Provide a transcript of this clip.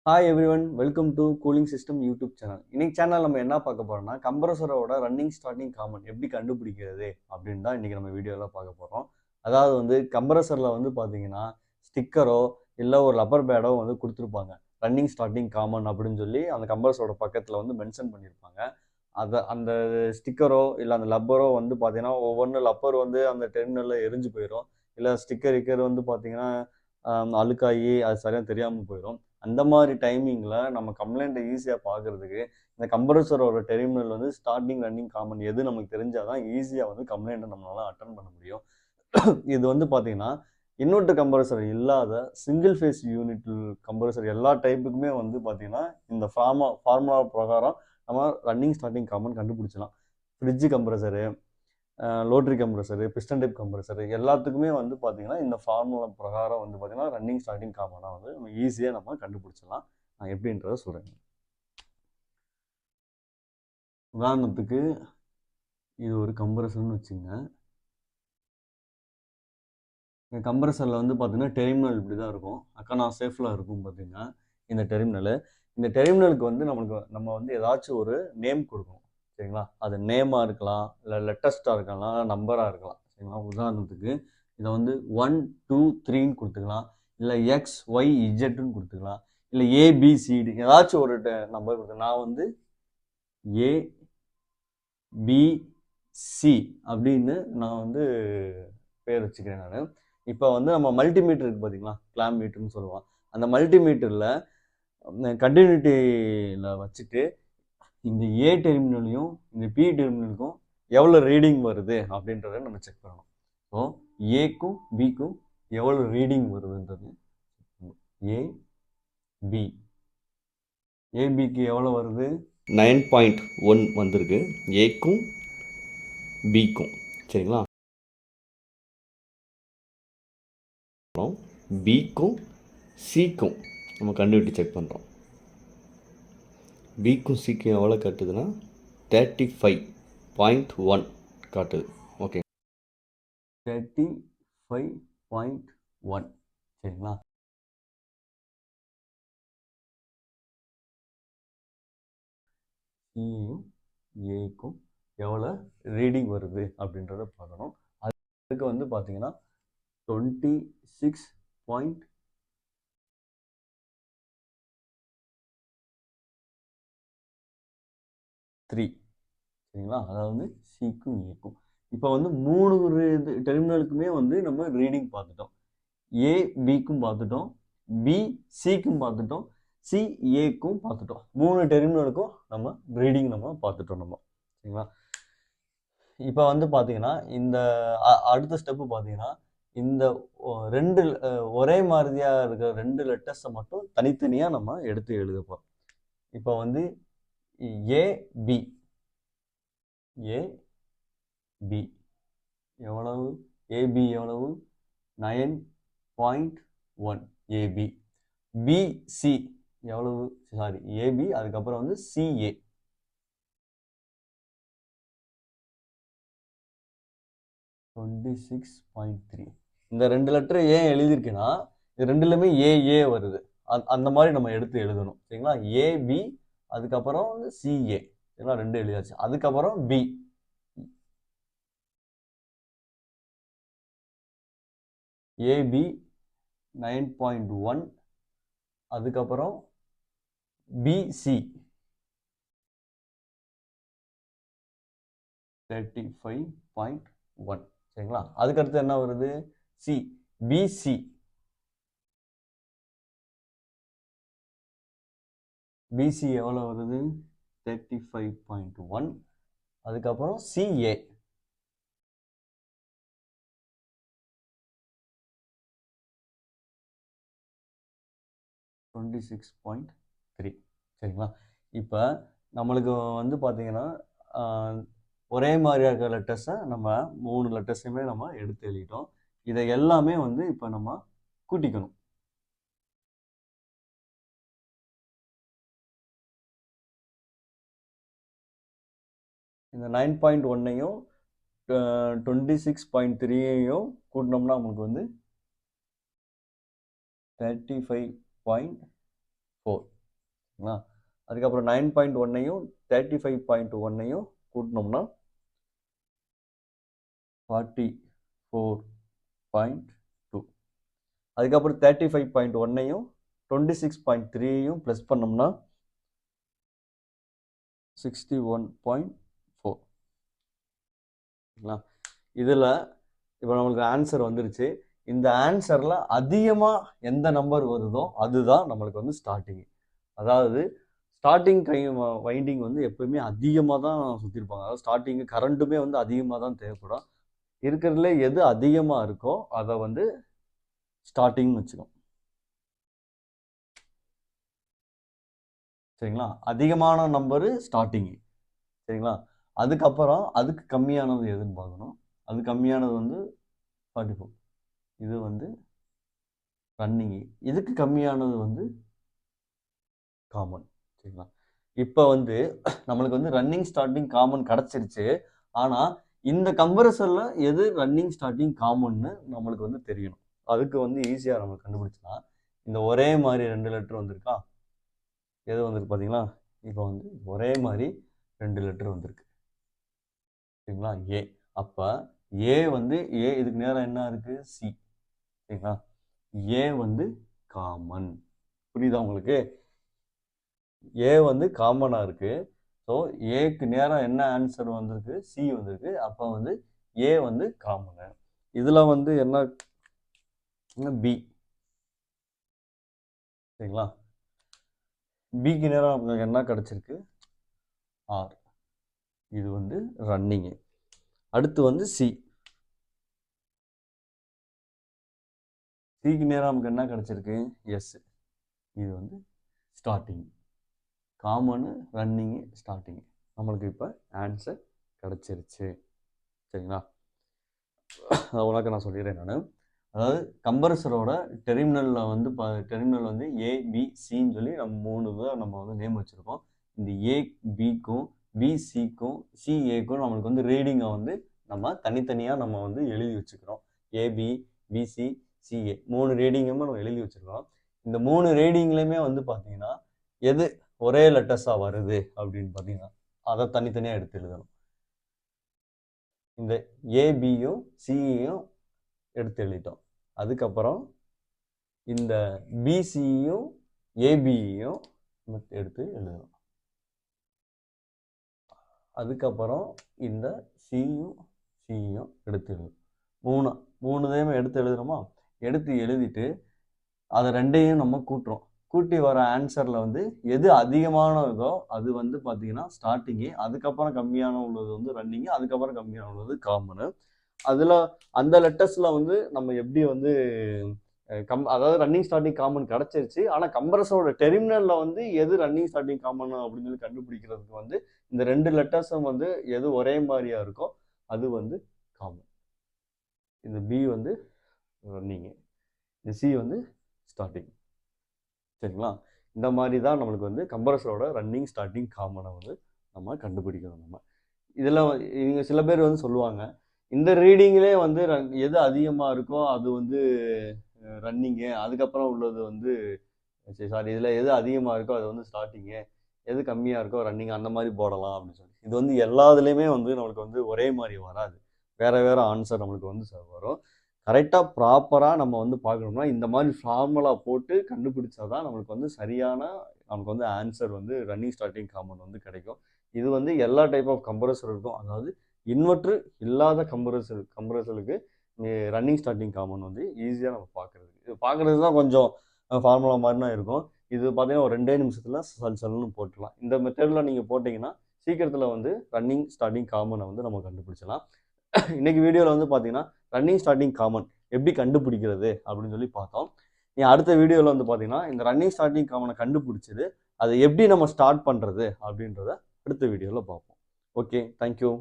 Hi everyone, welcome to cooling system YouTube channel. இன்னைக்கு channel நம்ம என்ன பார்க்க போறோம்னா, கம்ப்ரஸரோட ரன்னிங் ஸ்டார்டிங் காமன் எப்படி கண்டுபிடிக்கிறது அப்படின்னு தான் இன்னைக்கு நம்ம வீடியோவில் பார்க்க போகிறோம். அதாவது வந்து கம்ப்ரஸரில் வந்து பார்த்தீங்கன்னா ஸ்டிக்கரோ இல்லை ஒரு ரப்பர் பேடோ வந்து கொடுத்துருப்பாங்க. ரன்னிங் ஸ்டார்டிங் காமன் அப்படின்னு சொல்லி அந்த கம்ப்ரஸரோட பக்கத்தில் வந்து மென்ஷன் பண்ணியிருப்பாங்க. அந்த ஸ்டிக்கரோ இல்லை அந்த லப்பரோ வந்து பார்த்தீங்கன்னா ஒவ்வொன்று லப்பர் வந்து அந்த டெர்மினலில் எரிஞ்சு போயிடும். இல்லை ஸ்டிக்கர் வந்து பார்த்தீங்கன்னா அழுக்காகி அது சரியாக தெரியாமல் போயிடும். அந்த மாதிரி டைமிங்கில் நம்ம கம்ப்ளைண்ட்டை ஈஸியாக பார்க்குறதுக்கு இந்த கம்ப்ரஸரோட டெர்மினல் வந்து ஸ்டார்டிங் ரன்னிங் காமன் எது நமக்கு தெரிஞ்சால் தான் ஈஸியாக வந்து கம்ப்ளைண்ட்டை நம்மளால் அட்டன் பண்ண முடியும். இது வந்து பார்த்தீங்கன்னா இன்வெர்ட்டர் கம்ப்ரஸர் இல்லாத சிங்கிள் ஃபேஸ் யூனிட் கம்ப்ரஸர் எல்லா டைப்புக்குமே வந்து பார்த்தீங்கன்னா இந்த ஃபார்முலா பிரகாரம் நம்ம ரன்னிங் ஸ்டார்டிங் காமன் கண்டுபிடிச்சலாம். Fridge compressor, rotary compressor, piston type compressor எல்லாத்துக்குமே வந்து பார்த்தீங்கன்னா இந்த ஃபார்முலா பிரகாரம் வந்து பார்த்தீங்கன்னா ரன்னிங் ஸ்டார்டிங் காமனாக வந்து நம்ம ஈஸியாக நம்ம கண்டுபிடிச்சிடலாம். நான் எப்படின்றத சொல்கிறேன். உதாரணத்துக்கு இது ஒரு கம்ப்ரஸர்னு வச்சுங்க. இந்த கம்ப்ரஸரில் வந்து பார்த்தீங்கன்னா டெர்மினல் இப்படி தான் இருக்கும். அக்கானா சேஃபில் இருக்கும் பார்த்தீங்கன்னா இந்த டெர்மினலு. இந்த டெர்மினலுக்கு வந்து நம்ம வந்து ஏதாச்சும் ஒரு நேம் கொடுக்கணும். சரிங்களா? அது நேமாக இருக்கலாம், இல்லை லெட்டஸ்ட்டாக இருக்கலாம், நம்பராக இருக்கலாம். சரிங்களா? உதாரணத்துக்கு இதை வந்து 1 2 3ன்னு கொடுத்துக்கலாம், இல்லை எக்ஸ் ஒய் இஜெட்னு கொடுத்துக்கலாம், இல்லை ஏபிசிடி ஏதாச்சும் ஒரு நம்பர் கொடுத்து நான் வந்து ஏபிசி அப்படின்னு நான் வந்து பேர் வச்சுக்கிறேன். நான் இப்போ வந்து நம்ம மல்டிமீட்டர் இருக்கு பார்த்தீங்களா, கிளாம் மீட்டர்னு சொல்லுவோம். அந்த மல்டிமீட்டரில் கண்டினியூட்டியில் வச்சுட்டு இந்த ஏ டெர்மினலையும் இந்த பி டெர்மினலுக்கும் எவ்வளோ ரீடிங் வருது அப்படின்றத நம்ம செக் பண்ணணும். ஸோ ஏக்கும் பிக்கும் எவ்வளோ ரீடிங் வருதுன்றது ஏபிக்கு எவ்வளோ வருது, 9.1 வந்திருக்கு ஏக்கும் பிக்கும். சரிங்களா? பிக்கும் சிக்கும் நம்ம கண்டுபிடிச்சு செக் பண்ணுறோம். பிக்கும் சிக்கும் எவ்வளோ காட்டுதுன்னா 35.1 காட்டுது. ஓகே, 35.1. சரிங்களா? சியும் ஏக்கும் எவ்வளோ ரீடிங் வருது அப்படின்றத பார்க்கணும். அதுக்கு வந்து பார்த்தீங்கன்னா 26.3. சரிங்களா? அதாவது சிக்கும் ஏக்கும் இப்போ வந்து 3 டெர்மினலுக்குமே வந்து நம்ம ரீடிங் பார்த்துட்டோம். ஏ பிக்கும் பார்த்துட்டோம், பி சிக்கும் பார்த்துட்டோம், சி ஏக்கும் பார்த்துட்டோம். 3 டெர்மினலுக்கும் நம்ம ரீடிங் நம்ம பார்த்துட்டோம் நம்ம. சரிங்களா? இப்போ வந்து பார்த்தீங்கன்னா இந்த அடுத்த ஸ்டெப்பு பார்த்தீங்கன்னா இந்த ரெண்டு ஒரே மாதிரியாக இருக்கிற 2 லெட்டர்ஸை மட்டும் தனித்தனியாக நம்ம எடுத்து எழுத போகிறோம். இப்போ வந்து ஏபி எவ்வளவு, ஏபி எவ்வளவு 9.1 ஏபி. பிசி எவ்வளவு, சாரி ஏபி அதுக்கப்புறம் வந்து சிஏ 26.3. இந்த 2 லெட்டர் ஏன் எழுதியிருக்குன்னா இது ரெண்டுலையுமே ஏஏ வருது. அந்த மாதிரி நம்ம எடுத்து எழுதணும். சரிங்களா? ஏபி அதுக்கப்புறம் வந்து சிஏ. சரிங்களா? 2 எழுதியாச்சு. அதுக்கப்புறம் பி ஏபி 9.1 அதுக்கப்புறம் பிசி 35.1. சரிங்களா? அதுக்கடுத்து என்ன வருது, சி பிசி பிசி எவ்வளோ வருது 35.1. அதுக்கப்புறம் சிஏ 26.3. சரிங்களா? இப்போ நம்மளுக்கு வந்து பார்த்தீங்கன்னா ஒரே மாதிரியாக இருக்கிற லெட்டர்ஸை நம்ம 3 லெட்டர்ஸையுமே நம்ம எடுத்து எழுதிட்டோம். இதை எல்லாமே வந்து இப்போ நம்ம கூட்டிக்கணும். இந்த 9.1ஐயும் 26.3ஐயும் கூட்டினோம்னா நமக்கு வந்து 35.4. அதுக்கப்புறம் 9.1ஐயும் 35.1ஐயும் கூட்டினோம்னா 44.2. அதுக்கப்புறம் 35.1ஐயும் 26.3ஐயும் ப்ளஸ் பண்ணோம்னா 61.4. இதில் இப்போ நம்மளுக்கு ஆன்சர் வந்துருச்சு. இந்த ஆன்சரில் அதிகமாக எந்த நம்பர் வருதோ அதுதான் நம்மளுக்கு வந்து ஸ்டார்டிங். அதாவது ஸ்டார்டிங் வைண்டிங் வந்து எப்பவுமே அதிகமாக தான் சுற்றிருப்பாங்க. அதாவது ஸ்டார்டிங்கு கரண்ட்டுமே வந்து அதிகமாக தான் தேவைப்படும். இருக்கிறதுல எது அதிகமாக இருக்கோ அதை வந்து ஸ்டார்டிங்னு வச்சுக்கோம். சரிங்களா? அதிகமான நம்பரு ஸ்டார்டிங்கு. சரிங்களா? அதுக்கப்புறம் அதுக்கு கம்மியானது எதுன்னு பார்க்கணும். அது கம்மியானது வந்து 44. இது வந்து ரன்னிங்கு. இதுக்கு கம்மியானது வந்து காமன். சரிங்களா? இப்போ வந்து நம்மளுக்கு வந்து ரன்னிங் ஸ்டார்டிங் காமன் கிடச்சிருச்சு. ஆனால் இந்த கம்பரசரில் எது ரன்னிங் ஸ்டார்டிங் காமன்னு நம்மளுக்கு வந்து தெரியணும். அதுக்கு வந்து ஈஸியாக நம்மளுக்கு கண்டுபிடிச்சலாம். இந்த ஒரே மாதிரி 2 லெட்டர் வந்திருக்கா, எது வந்திருக்கு பார்த்தீங்களா? இப்போ வந்து ஒரே மாதிரி 2 லெட்டர் வந்திருக்கு. சரிங்களா? ஏ. அப்போ ஏ வந்து ஏ இதுக்கு நேரம் என்ன இருக்கு? சி. சரிங்களா? ஏ வந்து காமன். புரியுதா உங்களுக்கு? ஏ வந்து காமனாக இருக்கு. ஸோ ஏக்கு நேரம் என்ன ஆன்சர் வந்திருக்கு? சி வந்திருக்கு. அப்போ வந்து ஏ வந்து காமனு. இதில் வந்து என்ன பி. சரிங்களா? பிக்கு நேரம் நமக்கு என்ன கிடச்சிருக்கு? ஆர். இது வந்து ரன்னிங்கு. அடுத்து வந்து சி. சிக்கு நேரம் நமக்கு என்ன கிடச்சிருக்கு? எஸ். இது வந்து ஸ்டார்டிங். Common, running, starting. நம்மளுக்கு இப்போ ஆன்சர் கிடச்சிருச்சு. சரிங்களா? உனக்கு நான் சொல்லிடுறேன் நான். அதாவது கம்பரசரோட டெர்மினலில் வந்து டெர்மினல் வந்து ஏ பி சின்னு சொல்லி நம்ம 3 தான் நம்ம வந்து நேம் வச்சுருக்கோம். இந்த ஏ பிக்கும் பி சிக்கும் சி ஏக்கும் நம்மளுக்கு வந்து ரீடிங்கை வந்து நம்ம தனித்தனியாக நம்ம வந்து எழுதி வச்சுக்கிறோம். ஏபி பிசி சிஏ 3 ரீடிங்குமே நம்ம எழுதி வச்சுருக்கோம். இந்த 3 ரீடிங்லேயுமே வந்து பார்த்தீங்கன்னா எது ஒரே லெட்டர்ஸாக வருது அப்படின்னு பார்த்தீங்கன்னா அதை தனித்தனியாக எடுத்து எழுதணும். இந்த ஏபியும் சியும் எடுத்து எழுதிட்டோம். அதுக்கப்புறம் இந்த பிசியும் ஏபியும் எடுத்து எழுதணும். அதுக்கப்புறம் இந்த சியும் சியும் எடுத்து எழுதணும். மூணுதையுமே எடுத்து எழுதுறோமா? எடுத்து எழுதிட்டு அதை ரெண்டையும் நம்ம கூட்டுறோம். கூட்டி வர ஆன்சரில் வந்து எது அதிகமானதோ அது வந்து பார்த்தீங்கன்னா ஸ்டார்டிங்கு, அதுக்கப்புறம் கம்மியான உள்ளது வந்து ரன்னிங்கு, அதுக்கப்புறம் கம்மியான உள்ளது காமனு. அதில் அந்த லெட்டர்ஸில் வந்து நம்ம எப்படி வந்து அதாவது ரன்னிங் ஸ்டார்டிங் காமன் கிடச்சிருச்சு. ஆனால் கம்பரசரோட டெர்மினலில் வந்து எது ரன்னிங் ஸ்டார்டிங் காமன் அப்படின்னு சொல்லி கண்டுபிடிக்கிறதுக்கு வந்து இந்த 2 லெட்டர்ஸும் வந்து எது ஒரே மாதிரியாக இருக்கோ அது வந்து காமன். இந்த பி வந்து ரன்னிங்கு, இந்த சி வந்து ஸ்டார்டிங். சரிங்களா? இந்த மாதிரி தான் நம்மளுக்கு வந்து கம்பரசரோட ரன்னிங் ஸ்டார்டிங் காமனை வந்து நம்ம கண்டுபிடிக்கணும். நம்ம இதில் இவங்க சில பேர் வந்து சொல்லுவாங்க இந்த ரீடிங்லேயே வந்து எது அதிகமாக இருக்கோ அது வந்து ரன்னிங்கு, அதுக்கப்புறம் உள்ளது வந்து சாரி இதில் எது அதிகமாக இருக்கோ அது வந்து ஸ்டார்டிங்கு, எது கம்மியாக இருக்கோ ரன்னிங், அந்த மாதிரி போடலாம் அப்படின்னு சொல்லி. இது வந்து எல்லாத்துலேயுமே வந்து நம்மளுக்கு வந்து ஒரே மாதிரி வராது. வேறு வேறு ஆன்சர் நம்மளுக்கு வந்து வரும். கரெக்டாக ப்ராப்பராக நம்ம வந்து பார்க்கணும்னா இந்த மாதிரி ஃபார்முலா போட்டு கண்டுபிடிச்சா தான் நம்மளுக்கு வந்து சரியான நமக்கு வந்து ஆன்சர் வந்து ரன்னிங் ஸ்டார்டிங் காமன் வந்து கிடைக்கும். இது வந்து எல்லா டைப் ஆஃப் கம்ப்ரஸர் இருக்கும். அதாவது இன்வெர்ட்ரு இல்லாத கம்ப்ரஸருக்கு ரன்னிங் ஸ்டார்டிங் காமன் வந்து ஈஸியாக நம்ம பார்க்குறது. இது பார்க்குறது தான் கொஞ்சம் ஃபார்முலா மாதிரினா இருக்கும். இது பார்த்தீங்கன்னா ஒரு 2 நிமிஷத்தில் சல்லுன்னு போட்டுடலாம். இந்த மெத்தடில் நீங்கள் போட்டிங்கன்னா சீக்கிரத்தில் வந்து ரன்னிங் ஸ்டார்டிங் காமனை வந்து நம்ம கண்டுபிடிச்சலாம். இன்னைக்கு வீடியோவில் வந்து பார்த்தீங்கன்னா ரன்னிங் ஸ்டார்டிங் காமன் எப்படி கண்டுபிடிக்கிறது அப்படின்னு சொல்லி பார்த்தோம். நீ அடுத்த வீடியோவில் வந்து பார்த்தீங்கன்னா இந்த ரன்னிங் ஸ்டார்டிங் காமனை கண்டுபிடிச்சது அதை எப்படி நம்ம ஸ்டார்ட் பண்ணுறது அப்படின்றத அடுத்த வீடியோவில் பார்ப்போம். Okay, thank you.